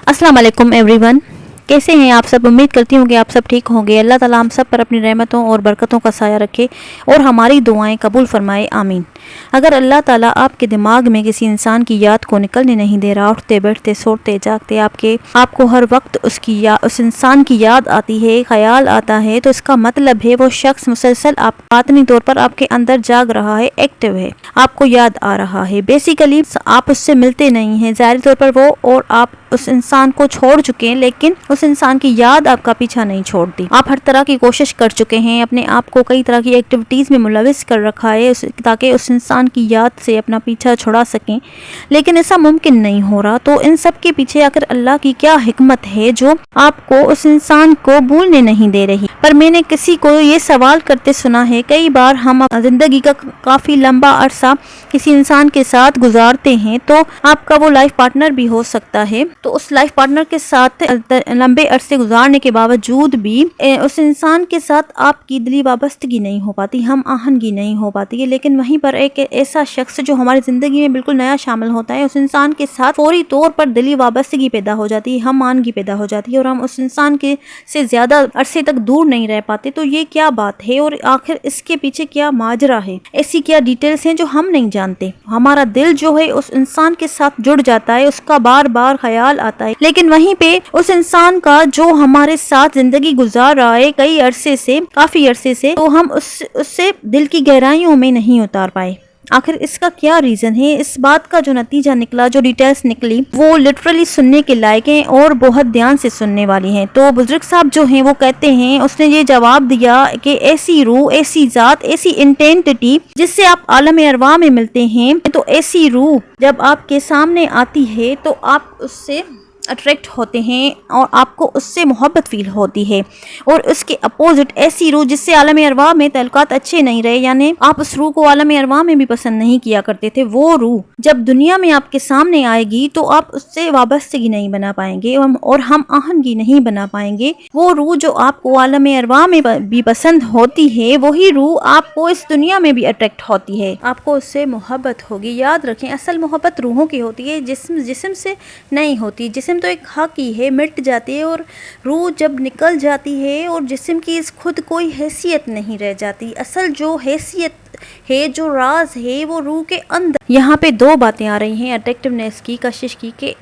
अस्सलाम वालेकुम एवरीवन, कैसे हैं आप सब। उम्मीद करती हूँ कि आप सब ठीक होंगे। अल्लाह ताला हम सब पर अपनी रहमतों और बरकतों का साया रखे और हमारी दुआएं कबूल फरमाए, आमीन। अगर अल्लाह ताला आपके दिमाग में किसी इंसान की याद को निकलने नहीं दे रहा, उठते बैठते सोते जागते आपको हर वक्त उस इंसान की याद आती है, ख्याल आता है, तो इसका मतलब है वो शख्स मुसलसल बातनी तौर पर आपके अंदर जाग रहा है, एक्टिव है, आपको याद आ रहा है। बेसिकली आप उससे मिलते नहीं हैं ज़ाहिर तौर पर वो, और आप उस इंसान को छोड़ चुके हैं, लेकिन उस इंसान की याद आपका पीछा नहीं छोड़ती। आप हर तरह की कोशिश कर चुके हैं, अपने आप को कई तरह की एक्टिविटीज़ में मुलविस कर रखा है ताकि उस इंसान की याद से अपना पीछा छुड़ा सकें, लेकिन ऐसा मुमकिन नहीं हो रहा। तो इन सब के पीछे आखिर अल्लाह की क्या हिकमत है जो आपको उस इंसान को भूलने नहीं दे रही। पर मैंने किसी को ये सवाल करते सुना है, कई बार हम जिंदगी का काफ़ी लंबा अरसा किसी इंसान के साथ गुजारते हैं, तो आपका वो लाइफ पार्टनर भी हो सकता है, तो उस लाइफ पार्टनर के साथ लंबे अरसे गुजारने के बावजूद भी उस इंसान के साथ आपकी दिली वाबस्तगी नहीं हो पाती, हम आहंगी नहीं हो पाती है। लेकिन वहीं पर एक ऐसा शख्स जो हमारी ज़िंदगी में बिल्कुल नया शामिल होता है, उस इंसान के साथ फौरी तौर पर दिली वाबस्तगी पैदा हो जाती है, हम आहंगी पैदा हो जाती है और हम उस इंसान के से ज़्यादा अरसे तक दूर नहीं रह पाते। तो ये क्या बात है और आखिर इसके पीछे क्या माजरा है, ऐसी क्या डिटेल्स हैं जो हम नहीं जानते। हमारा दिल जो है उस इंसान के साथ जुड़ जाता है, उसका बार बार ख्याल आता है, लेकिन वहीं पे उस इंसान का जो हमारे साथ जिंदगी गुजार रहा है कई अरसे से, काफी अरसे से, तो हम उससे दिल की गहराइयों में नहीं उतार पाए। आखिर इसका क्या रीज़न है। इस बात का जो नतीजा निकला, जो डिटेल्स निकली, वो लिटरली सुनने के लायक हैं और बहुत ध्यान से सुनने वाली हैं। तो बुजुर्ग साहब जो हैं वो कहते हैं, उसने ये जवाब दिया कि ऐसी रूह, ऐसी ज़ात, ऐसी इंटेंटिटी जिससे आप आलम अरवाह में मिलते हैं, तो ऐसी रूह जब आपके सामने आती है तो आप उससे अट्रैक्ट होते हैं और आपको उससे मोहब्बत फील होती है। और उसके अपोजिट ऐसी रूह जिससे आलम अरवाह में तल्लुकात अच्छे नहीं रहे, यानी आप उस रूह को आलम अरवाह में भी पसंद नहीं किया करते थे, वो रूह जब दुनिया में आपके सामने आएगी तो आप उससे वाबस्तगी नहीं बना पाएंगे और हम आहंगी नहीं बना पाएंगे। वो रूह जो आपको आलम अरवाह में भी पसंद होती है, वही रूह आपको इस दुनिया में भी अट्रैक्ट होती है, आपको उससे मोहब्बत होगी। याद रखें, असल मोहब्बत रूहों की होती है, जिस्म से नहीं होती। जिस्म तो एक हक ही है, मिट जाती है, और रूह जब निकल जाती है और जिस्म की इस खुद कोई हैसियत नहीं रह जाती। असल जो हैसियत है, जो राज है, वो रूह के अंदर। यहाँ पे दो बातें आ रही हैं अट्रैक्टिवनेस की, कशिश की, कि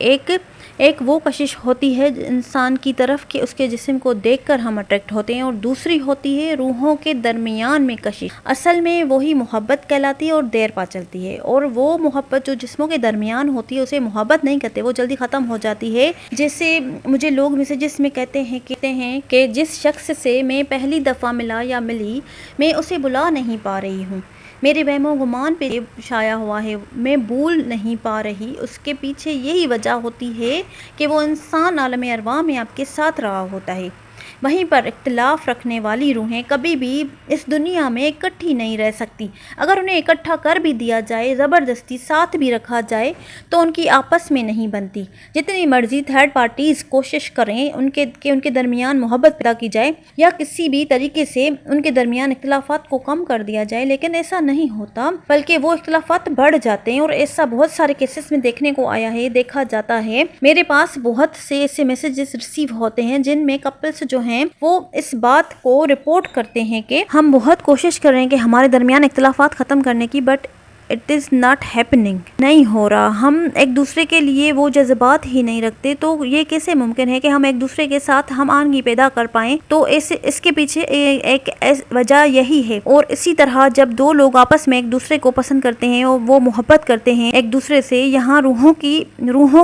एक वो कशिश होती है इंसान की तरफ कि उसके जिस्म को देखकर हम अट्रैक्ट होते हैं, और दूसरी होती है रूहों के दरमियान में कशिश। असल में वही मोहब्बत कहलाती है और देर पा चलती है। और वो मोहब्बत जो जिस्मों के दरमियान होती है उसे मोहब्बत नहीं कहते, वो जल्दी ख़त्म हो जाती है। जैसे मुझे लोग मैसेजेस में कहते हैं कि जिस शख्स से मैं पहली दफ़ा मिला या मिली, मैं उसे बुला नहीं पा रही हूँ, मेरे वहमो गुमान पे छाया हुआ है, मैं भूल नहीं पा रही। उसके पीछे यही वजह होती है कि वो इंसान आलम अरवाह में आपके साथ रहा होता है। वहीं पर इख्तिलाफ रखने वाली रूहें कभी भी इस दुनिया में इकट्ठी नहीं रह सकती। अगर उन्हें इकट्ठा कर भी दिया जाए, ज़बरदस्ती साथ भी रखा जाए, तो उनकी आपस में नहीं बनती। जितनी मर्जी थर्ड पार्टीज़ कोशिश करें उनके दरमियान मोहब्बत पैदा की जाए या किसी भी तरीके से उनके दरमियान इख्तिलाफात को कम कर दिया जाए, लेकिन ऐसा नहीं होता, बल्कि वो इख्तिलाफात बढ़ जाते हैं। और ऐसा बहुत सारे केसेस में देखने को आया है, देखा जाता है। मेरे पास बहुत से ऐसे मैसेजेस रिसीव होते हैं जिनमें कपल्स जो हैं वो इस बात को रिपोर्ट करते हैं कि हम बहुत कोशिश कर रहे हैं कि हमारे दरमियान इख्तिलाफात ख़त्म करने की, but it is not happening, नहीं हो रहा। हम एक दूसरे के लिए वो जज्बात ही नहीं रखते, तो ये कैसे मुमकिन है कि हम एक दूसरे के साथ हम आहंगी पैदा कर पाएँ। तो इसके पीछे एक वजह यही है। और इसी तरह जब दो लोग आपस में एक दूसरे को पसंद करते हैं और वो मोहब्बत करते हैं एक दूसरे से, यहाँ रूहों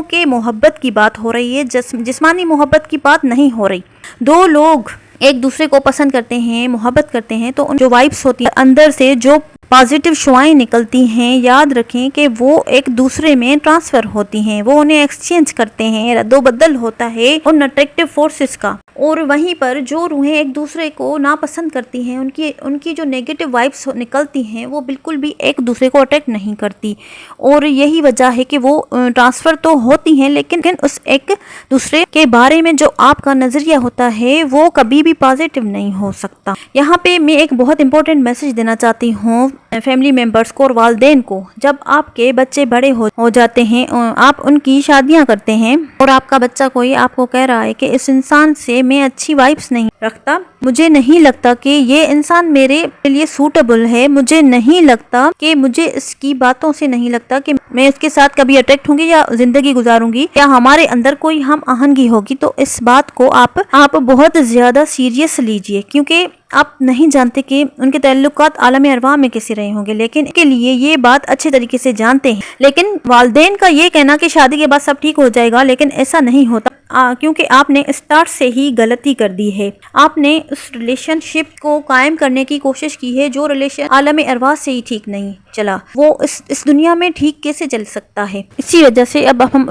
के मोहब्बत की बात हो रही है, जिस्मानी मोहब्बत की बात नहीं हो रही। दो लोग एक दूसरे को पसंद करते हैं, मोहब्बत करते हैं, तो जो वाइब्स होती है अंदर से, जो पॉजिटिव शुआएं निकलती हैं, याद रखें कि वो एक दूसरे में ट्रांसफ़र होती हैं, वो उन्हें एक्सचेंज करते हैं, रद्दोबदल होता है उन अट्रैक्टिव फोर्सेस का, اور وہیں پر جو روحیں ایک دوسرے کو ناپسند کرتی ہیں، ان کی جو نیگیٹو وائبس نکلتی ہیں وہ بالکل بھی ایک دوسرے کو اٹیک نہیں کرتی، اور یہی وجہ ہے کہ وہ ٹرانسفر تو ہوتی ہیں لیکن اس ایک دوسرے کے بارے میں جو آپ کا نظریہ ہوتا ہے وہ کبھی بھی پازیٹیو نہیں ہو سکتا۔ یہاں پہ میں ایک بہت امپورٹنٹ میسج دینا چاہتی ہوں فیملی ممبرس کو اور والدین کو۔ جب آپ کے بچے بڑے ہو جاتے ہیں، آپ ان کی شادیاں کرتے ہیں اور آپ کا بچہ کوئی آپ کو کہہ رہا ہے کہ اس انسان سے میں اچھی وائبس نہیں رکھتا، مجھے نہیں لگتا کہ یہ انسان میرے لیے سوٹیبل ہے، مجھے نہیں لگتا کہ مجھے اس کی باتوں سے نہیں لگتا کہ میں اس کے ساتھ کبھی اٹریکٹ ہوں گی یا زندگی گزاروں گی یا ہمارے اندر کوئی ہم آہنگی ہوگی، تو اس بات کو آپ بہت زیادہ سیریس لیجئے، کیونکہ آپ نہیں جانتے کہ ان کے تعلقات عالم ارواح میں کیسے رہے ہوں گے، لیکن کے لیے یہ بات اچھے طریقے سے جانتے ہیں۔ لیکن والدین کا یہ کہنا کہ شادی کے بعد سب ٹھیک ہو جائے گا، لیکن ایسا نہیں ہوتا، کیونکہ آپ نے اسٹارٹ سے ہی غلطی کر دی ہے۔ آپ نے اس ریلیشن شپ کو قائم کرنے کی کوشش کی ہے جو ریلیشن عالم ارواح سے ہی ٹھیک نہیں چلا، وہ اس دنیا میں ٹھیک کیسے چل سکتا ہے؟ اسی وجہ سے اب ہم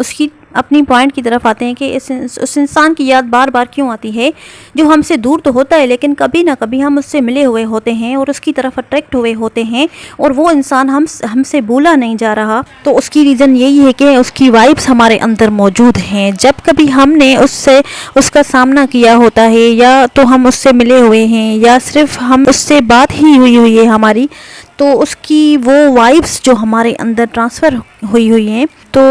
اپنی پوائنٹ کی طرف آتے ہیں کہ اس انسان کی یاد بار بار کیوں آتی ہے جو ہم سے دور تو ہوتا ہے لیکن کبھی نہ کبھی ہم اس سے ملے ہوئے ہوتے ہیں اور اس کی طرف اٹریکٹ ہوئے ہوتے ہیں، اور وہ انسان ہم سے بھولا نہیں جا رہا۔ تو اس کی ریزن یہی ہے کہ اس کی وائبس ہمارے اندر موجود ہیں۔ جب کبھی ہم نے اس کا سامنا کیا ہوتا ہے یا تو ہم اس سے ملے ہوئے ہیں یا صرف ہم اس سے بات ہی ہوئی ہے ہماری، تو اس کی وہ وائبس جو ہمارے اندر ٹرانسفر ہوئی ہیں، تو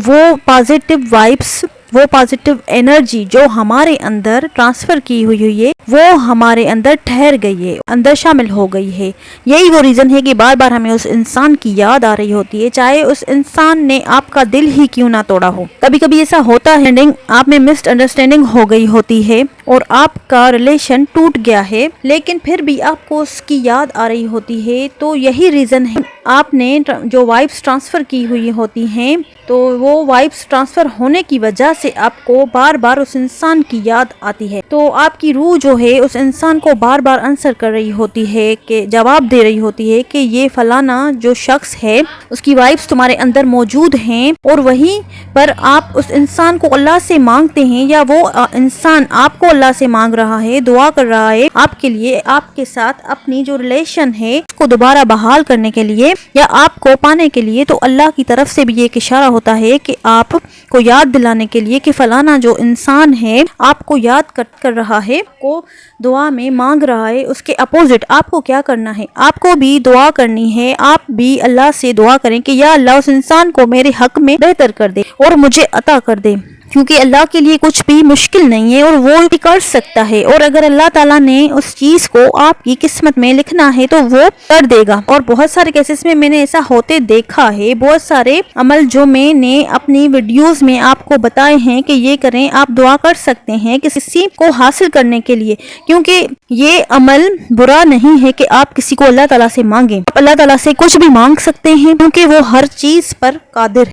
وہ پازیٹیو وائبس، وہ پازیٹیو انرجی جو ہمارے اندر ٹرانسفر کی ہوئی ہے وہ ہمارے اندر ٹھہر گئی ہے، اندر شامل ہو گئی ہے۔ یہی وہ ریزن ہے کہ بار بار ہمیں اس انسان کی یاد آ رہی ہوتی ہے، چاہے اس انسان نے آپ کا دل ہی کیوں نہ توڑا ہو۔ کبھی کبھی ایسا ہوتا ہے آپ میں مس انڈرسٹینڈنگ ہو گئی ہوتی ہے اور آپ کا ریلیشن ٹوٹ گیا ہے، لیکن پھر بھی آپ کو اس کی یاد آ رہی ہوتی ہے، تو یہی ریزن ہے آپ نے جو وائبس ٹرانسفر کی ہوئی ہوتی ہیں، تو وہ وائبس ٹرانسفر ہونے کی وجہ سے آپ کو بار بار اس انسان کی یاد آتی ہے، تو آپ کی روح جو ہے اس انسان کو بار بار آنسر کر رہی ہوتی ہے، کہ جواب دے رہی ہوتی ہے کہ یہ فلانا جو شخص ہے اس کی وائبس تمہارے اندر موجود ہیں، اور وہیں پر آپ اس انسان کو اللہ سے مانگتے ہیں یا وہ انسان آپ کو اللہ سے مانگ رہا ہے، دعا کر رہا ہے آپ کے لیے، آپ کے ساتھ اپنی جو ریلیشن ہے اس کو دوبارہ بحال کرنے کے لیے یا آپ کو پانے کے لیے۔ تو اللہ کی طرف سے بھی ایک اشارہ ہوتا ہے کہ آپ کو یاد دلانے کے لیے کہ فلانا جو انسان ہے آپ کو یاد کر رہا ہے، کو دعا میں مانگ رہا ہے، اس کے اپوزٹ آپ کو کیا کرنا ہے؟ آپ کو بھی دعا کرنی ہے، آپ بھی اللہ سے دعا کریں کہ یا اللہ اس انسان کو میرے حق میں بہتر کر دے اور مجھے عطا کر دے، کیونکہ اللہ کے لیے کچھ بھی مشکل نہیں ہے اور وہ بھی کر سکتا ہے، اور اگر اللہ تعالیٰ نے اس چیز کو آپ کی قسمت میں لکھنا ہے تو وہ کر دے گا۔ اور بہت سارے کیسز میں نے ایسا ہوتے دیکھا ہے، بہت سارے عمل جو میں نے اپنی ویڈیوز میں آپ کو بتائے ہیں کہ یہ کریں، آپ دعا کر سکتے ہیں کسی کو حاصل کرنے کے لیے، کیونکہ یہ عمل برا نہیں ہے کہ آپ کسی کو اللہ تعالیٰ سے مانگیں، آپ اللہ تعالیٰ سے کچھ بھی مانگ سکتے ہیں کیونکہ وہ ہر چیز پر قادر ہے۔